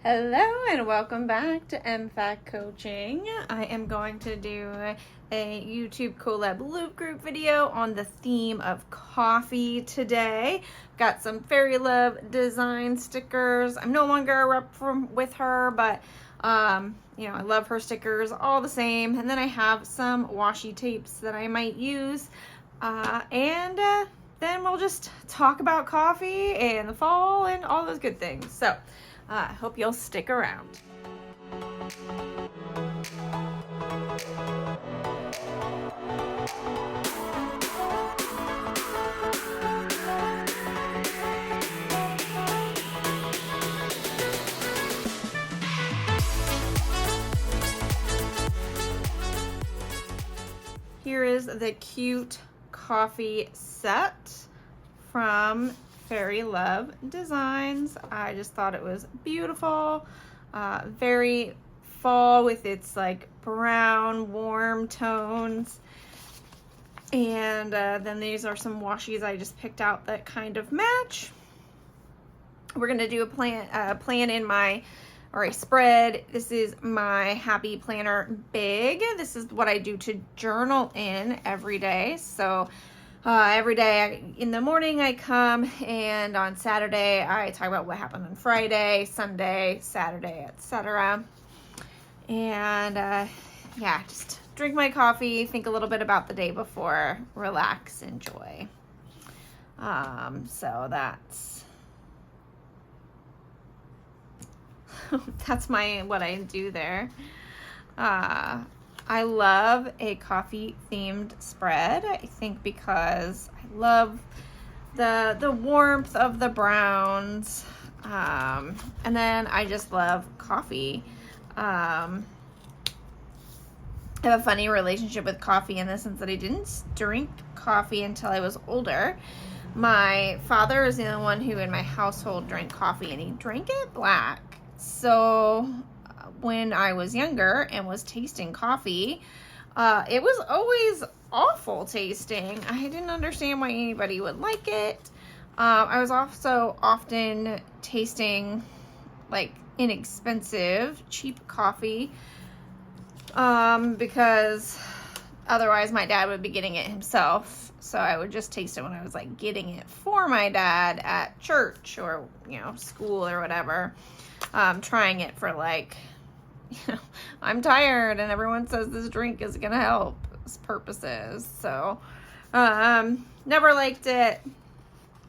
Hello and welcome back to MFAC Coaching. I am going to do a YouTube collab loop group video on the theme of coffee today. Got some Fairy Love design stickers. I'm no longer a rep with her, but I love her stickers all the same. And then I have some washi tapes that I might use. Then we'll just talk about coffee and the fall and all those good things. So I hope you'll stick around. Here is the cute coffee set from Fairy Love Designs. I just thought it was beautiful, very fall with its like brown warm tones. And then these are some washies I just picked out that kind of match. We're gonna do a plan in my, or a spread. This is my Happy Planner Big. This is what I do to journal in every day. So every day in the morning I come, and on Saturday I talk about what happened on Friday, Sunday, Saturday, etc. And just drink my coffee, think a little bit about the day before, relax, enjoy. So that's what I do there. I love a coffee themed spread, I think, because I love the warmth of the browns. And then I just love coffee. I have a funny relationship with coffee in the sense that I didn't drink coffee until I was older. My father is the only one who in my household drank coffee, and he drank it black. So when I was younger and was tasting coffee, it was always awful tasting. I didn't understand why anybody would like it. I was also often tasting like inexpensive, cheap coffee, because otherwise my dad would be getting it himself. So I would just taste it when I was like getting it for my dad at church or, school or whatever. Trying it for like, I'm tired and everyone says this drink is gonna help purposes. So never liked it.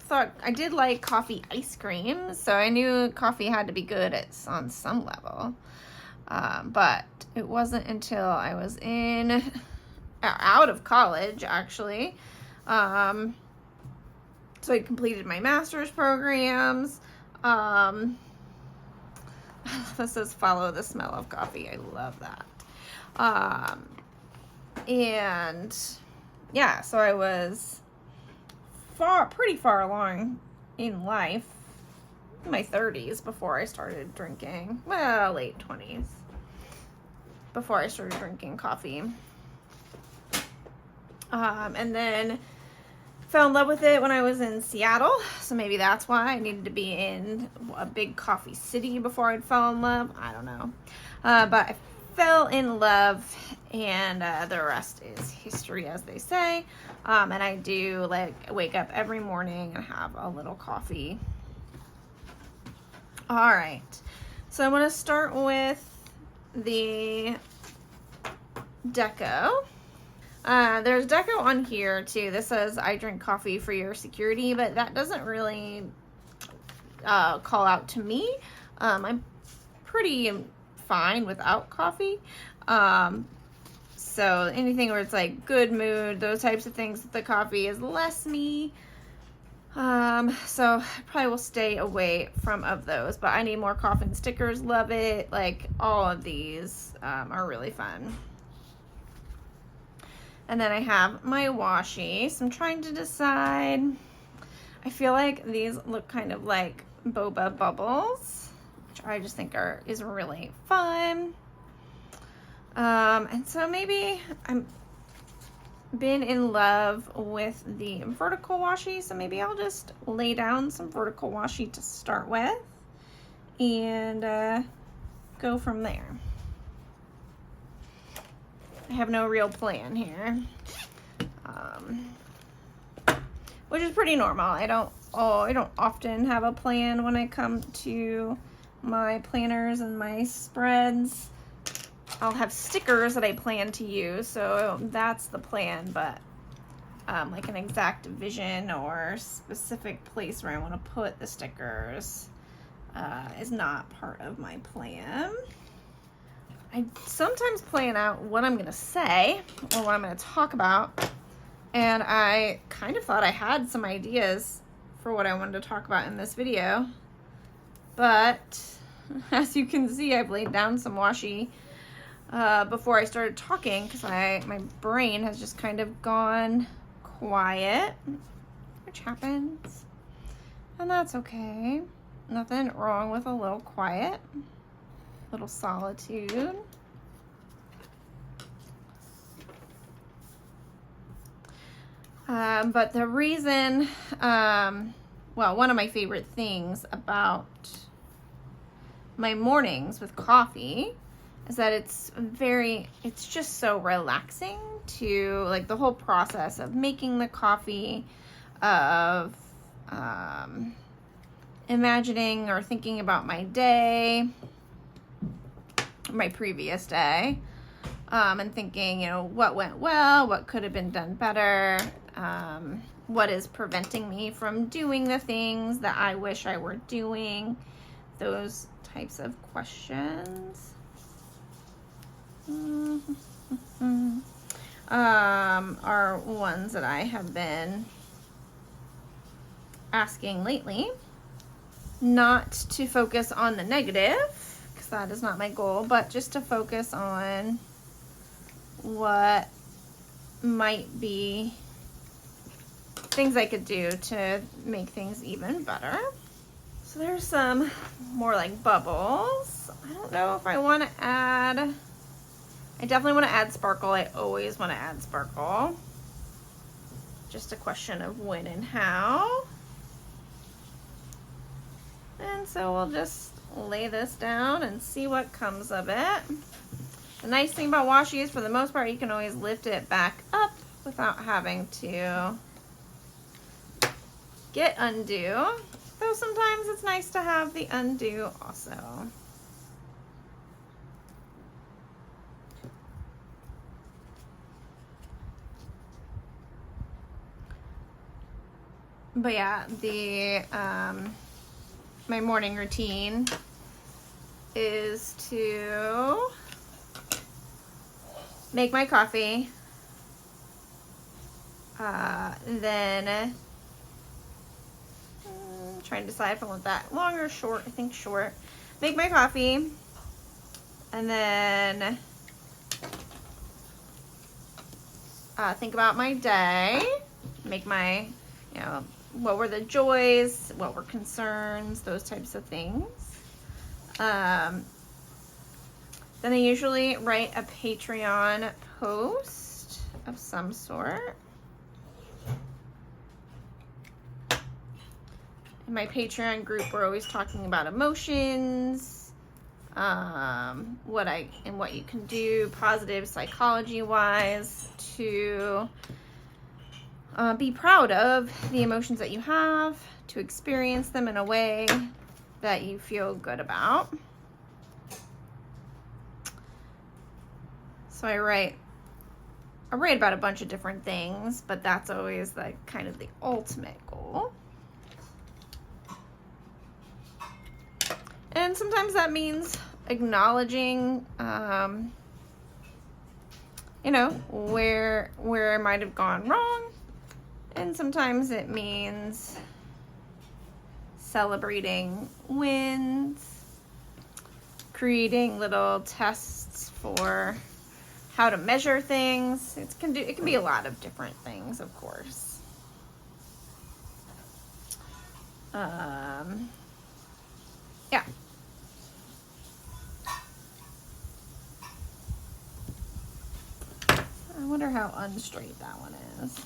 Thought I did like coffee ice cream, so I knew coffee had to be good on some level. But it wasn't until I was out of college, actually. So I completed my master's programs. This says follow the smell of coffee. I love that. So I was pretty far along in life, in my 30s, before I started drinking. Well, late 20s, before I started drinking coffee. And then fell in love with it when I was in Seattle, so maybe that's why I needed to be in a big coffee city before I'd fall in love. I don't know. But I fell in love, and the rest is history, as they say. And I do wake up every morning and have a little coffee. All right, so I'm going to start with the deco. There's deco on here too. This says I drink coffee for your security, but that doesn't really call out to me. I'm pretty fine without coffee. So anything where it's like good mood, those types of things, the coffee is less me. So I probably will stay away from those, but I need more coffin stickers. Love it. Like all of these are really fun. And then I have my washi. So I'm trying to decide. I feel like these look kind of like boba bubbles, which I just think is really fun. And so maybe I'm been in love with the vertical washi, so maybe I'll just lay down some vertical washi to start with, and go from there. I have no real plan here, which is pretty normal. I don't often have a plan when I come to my planners and my spreads. I'll have stickers that I plan to use, so that's the plan, but like an exact vision or specific place where I want to put the stickers is not part of my plan. I sometimes plan out what I'm going to say or what I'm going to talk about, and I kind of thought I had some ideas for what I wanted to talk about in this video, but as you can see, I've laid down some washi before I started talking because my brain has just kind of gone quiet, which happens, and that's okay. Nothing wrong with a little quiet, little solitude. But the reason, well, one of my favorite things about my mornings with coffee is that it's just so relaxing to, like, the whole process of making the coffee, of imagining or thinking about my day, my previous day, and thinking, you know, what went well, what could have been done better, what is preventing me from doing the things that I wish I were doing, those types of questions. Are ones that I have been asking lately. Not to focus on the negative, because that is not my goal, but just to focus on what might be things I could do to make things even better. So there's some more like bubbles. I don't know if I want to add, I definitely want to add sparkle. I always want to add sparkle. Just a question of when and how. And so we'll just lay this down and see what comes of it. The nice thing about washi is, for the most part, you can always lift it back up without having to get undo. Though sometimes it's nice to have the undo also. But yeah, my morning routine is to make my coffee, then trying to decide if I want that long or short. I think short. Make my coffee, and then think about my day, make my, you know, what were the joys, what were concerns, those types of things. Then I usually write a Patreon post of some sort. In my Patreon group, we're always talking about emotions, what you can do positive psychology wise to be proud of the emotions that you have, to experience them in a way that you feel good about. So I write about a bunch of different things, but that's always like kind of the ultimate goal. And sometimes that means acknowledging, you know, where I might have gone wrong. And sometimes it means celebrating wins, creating little tests for how to measure things. It can be a lot of different things, of course. Yeah. I wonder how unstraight that one is.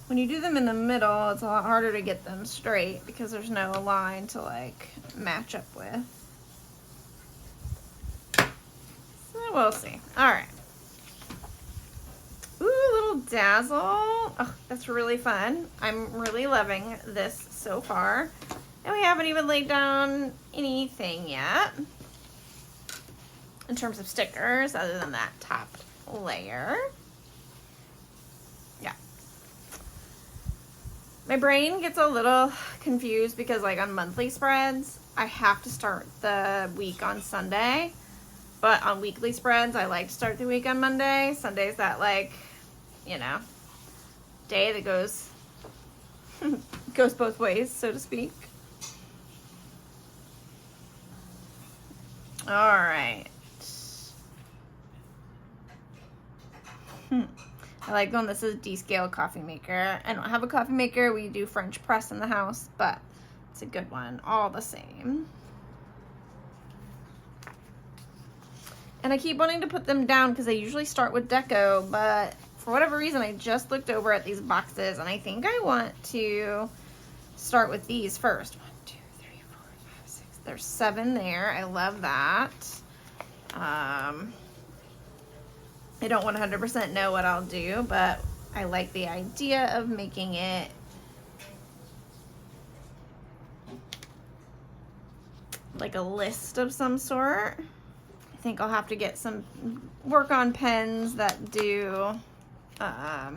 when you do them in the middle, it's a lot harder to get them straight because there's no line to like match up with. So we'll see. All right. Ooh, little dazzle. Oh, that's really fun. I'm really loving this so far. And we haven't even laid down anything yet in terms of stickers other than that top layer. Yeah. My brain gets a little confused because like on monthly spreads, I have to start the week on Sunday. But on weekly spreads, I like to start the week on Monday. Sunday's that like, you know, day that goes goes both ways, so to speak. All right. I like when this is D-scale coffee maker. I don't have a coffee maker. We do French press in the house, but it's a good one all the same. And I keep wanting to put them down because I usually start with deco, but for whatever reason, I just looked over at these boxes and I think I want to start with these first. 1, 2, 3, 4, 5, 6. There's 7 there. I love that. I don't 100% know what I'll do, but I like the idea of making it like a list of some sort. I think I'll have to get some work on pens that do that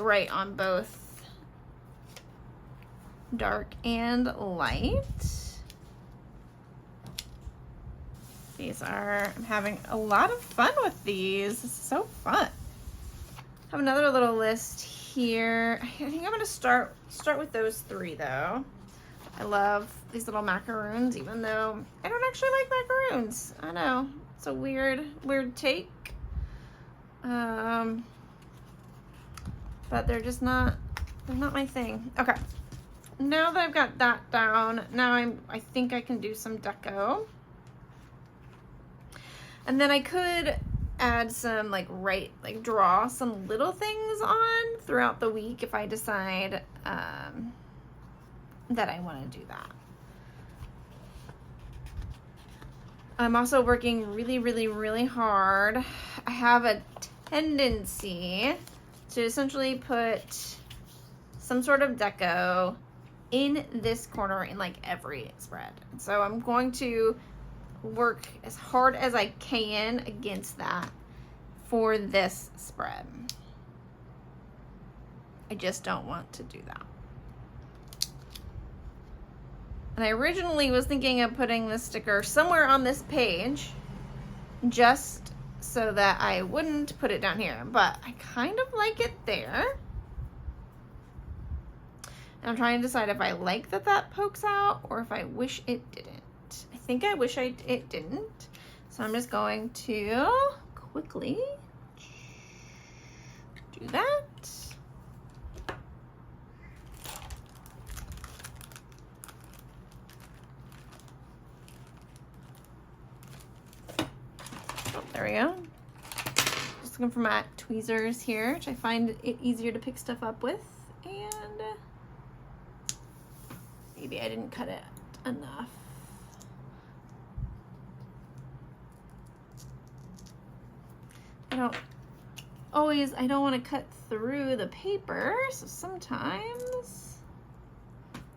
write on both dark and light. These are, I'm having a lot of fun with these. It's so fun. I have another little list here. I think I'm gonna start with those 3 though. I love these little macaroons, even though I don't actually like macaroons. I know, it's a weird take. But they're just not my thing. Okay, now that I've got that down, now I think I can do some deco. And then I could add some draw some little things on throughout the week if I decide that I want to do that. I'm also working really, really, really hard. I have a tendency to essentially put some sort of deco in this corner in like every spread. So I'm going to work as hard as I can against that for this spread. I just don't want to do that. And I originally was thinking of putting this sticker somewhere on this page just so that I wouldn't put it down here, but I kind of like it there. And I'm trying to decide if I like that pokes out or if I wish it didn't. I think I wish it didn't. So I'm just going to quickly do that. Oh, there we go. Just looking for my tweezers here, which I find it easier to pick stuff up with. And maybe I didn't cut it enough. I don't want to cut through the paper, so sometimes,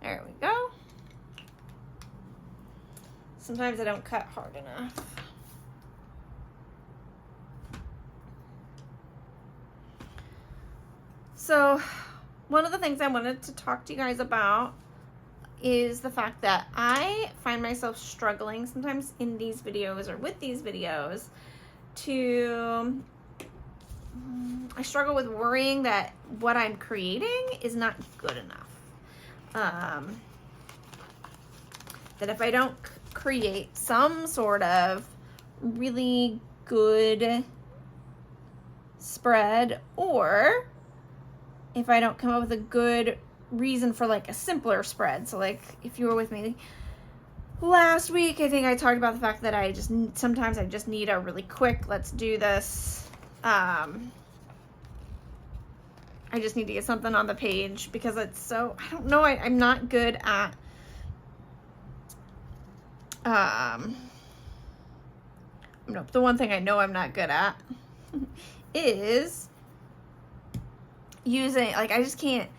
there we go. Sometimes I don't cut hard enough. So one of the things I wanted to talk to you guys about is the fact that I find myself struggling sometimes in these videos or with these videos I struggle with worrying that what I'm creating is not good enough. That if I don't create some sort of really good spread, or if I don't come up with a good reason for like a simpler spread. So like if you were with me last week, I think I talked about the fact that sometimes I just need a really quick, let's do this I just need to get something on the page because it's so, I don't know, I'm not good at, nope, the one thing I know I'm not good at is using, like, I just can't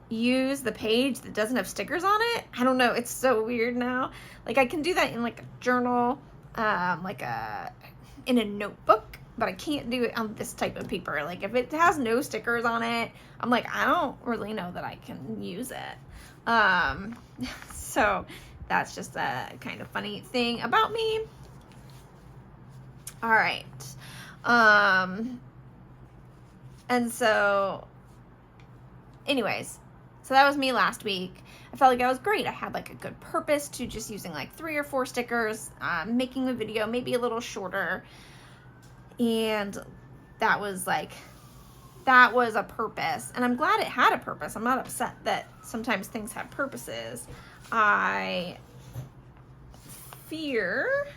use the page that doesn't have stickers on it. I don't know, it's so weird now. Like, I can do that in like a journal, in a notebook, but I can't do it on this type of paper. Like, if it has no stickers on it, I'm like, I don't really know that I can use it. So that's just a kind of funny thing about me. All right. And so anyways, so that was me last week. I felt like I was great. I had like a good purpose to just using like 3 or 4 stickers, making the video maybe a little shorter. And that was a purpose. And I'm glad it had a purpose. I'm not upset that sometimes things have purposes. I fear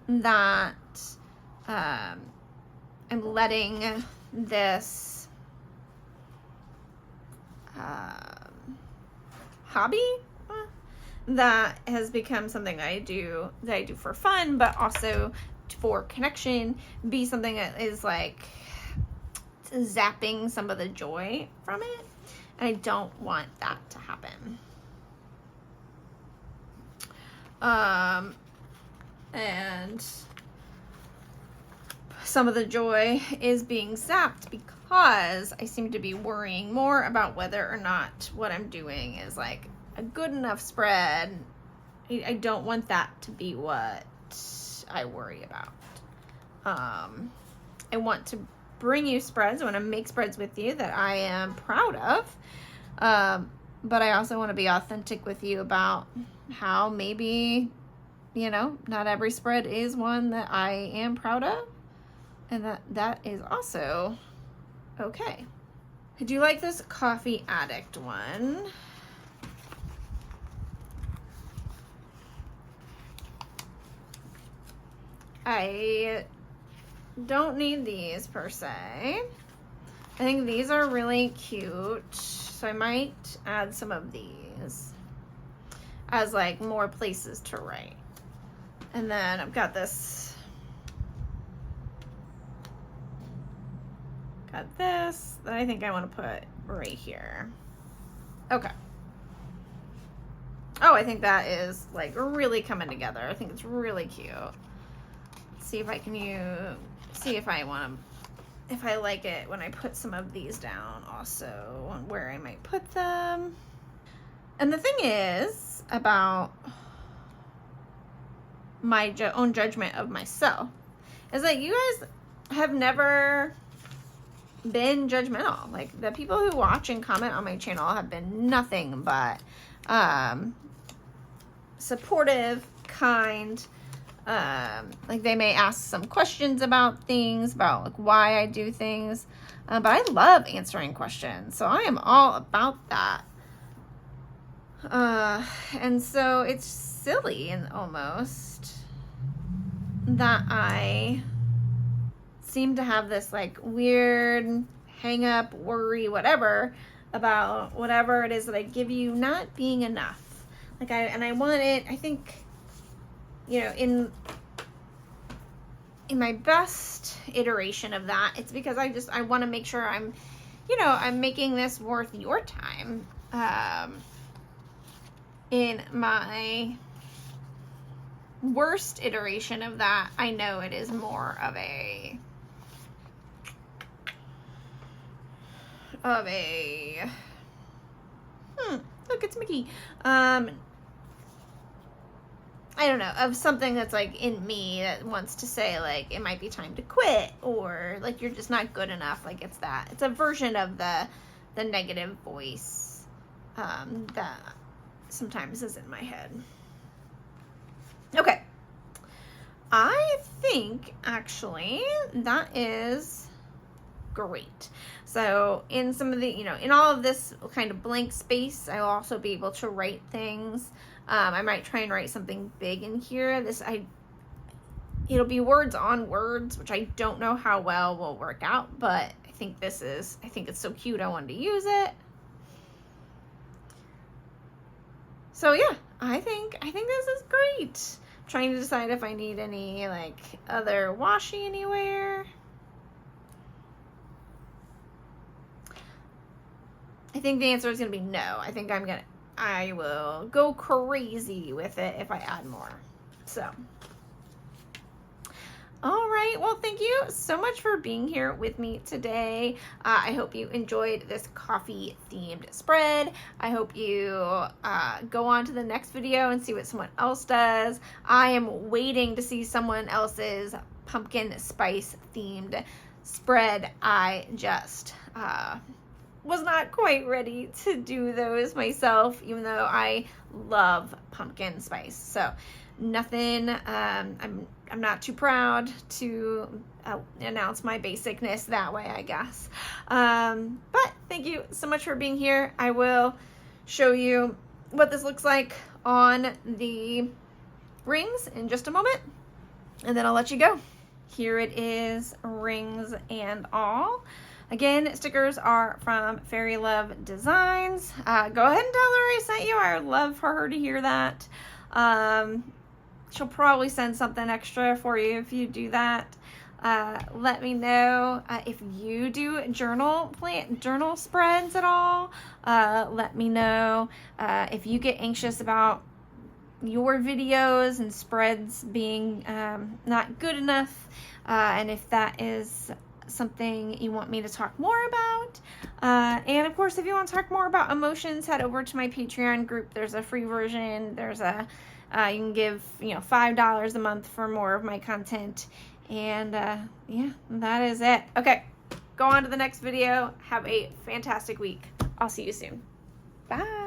that I'm letting this hobby that has become something that I do for fun, but also for connection, be something that is like zapping some of the joy from it. And I don't want that to happen. And some of the joy is being zapped because I seem to be worrying more about whether or not what I'm doing is like a good enough spread. I don't want that to be what I worry about. I want to bring you spreads. I want to make spreads with you that I am proud of. But I also want to be authentic with you about how maybe, you know, not every spread is one that I am proud of. And that is also okay. I do like this Coffee Addict one. I don't need these per se. I think these are really cute, so I might add some of these as like more places to write. And then I've got this, that I think I want to put right here. Okay. Oh, I think that is like really coming together. I think it's really cute. Let's see if I can see if I want to, if I like it when I put some of these down also, where I might put them. And the thing is about my own judgment of myself is that you guys have never been judgmental. Like, the people who watch and comment on my channel have been nothing but supportive, kind. Like, they may ask some questions about things, about like why I do things, but I love answering questions, so I am all about that. And so it's silly and almost that I seem to have this like weird hang up, worry, whatever, about whatever it is that I give you not being enough. Like, I want it, I think, you know, in my best iteration of that, it's because I want to make sure I'm, you know, I'm making this worth your time. In my worst iteration of that, I know it is more of a look, it's Mickey. I don't know, of something that's like in me that wants to say like it might be time to quit, or like you're just not good enough. Like, it's a version of the negative voice that sometimes is in my head. Okay, I think actually that is great. So in some of the, you know, in all of this kind of blank space, I'll also be able to write things. I might try and write something big in here. It'll be words on words, which I don't know how well will work out, but I think it's so cute. I wanted to use it. So yeah, I think this is great. I'm trying to decide if I need any like other washi anywhere. I think the answer is gonna be no. I think I will go crazy with it if I add more. So. All right, well, thank you so much for being here with me today. I hope you enjoyed this coffee themed spread. I hope you go on to the next video and see what someone else does. I am waiting to see someone else's pumpkin spice themed spread. I just was not quite ready to do those myself, even though I love pumpkin spice. So nothing, I'm not too proud to announce my basicness that way, I guess. But thank you so much for being here. I will show you what this looks like on the rings in just a moment, and then I'll let you go. Here it is, rings and all. Again, stickers are from Fairy Love Designs. Go ahead and tell her I sent you. I would love for her to hear that. She'll probably send something extra for you if you do that. Let me know if you do journal spreads at all. Let me know if you get anxious about your videos and spreads being not good enough, and if that is something you want me to talk more about. And of course, if you want to talk more about emotions, head over to my Patreon group. There's a free version. There's a you can give $5 a month for more of my content. And yeah, that is it. Okay, go on to the next video. Have a fantastic week. I'll see you soon. Bye.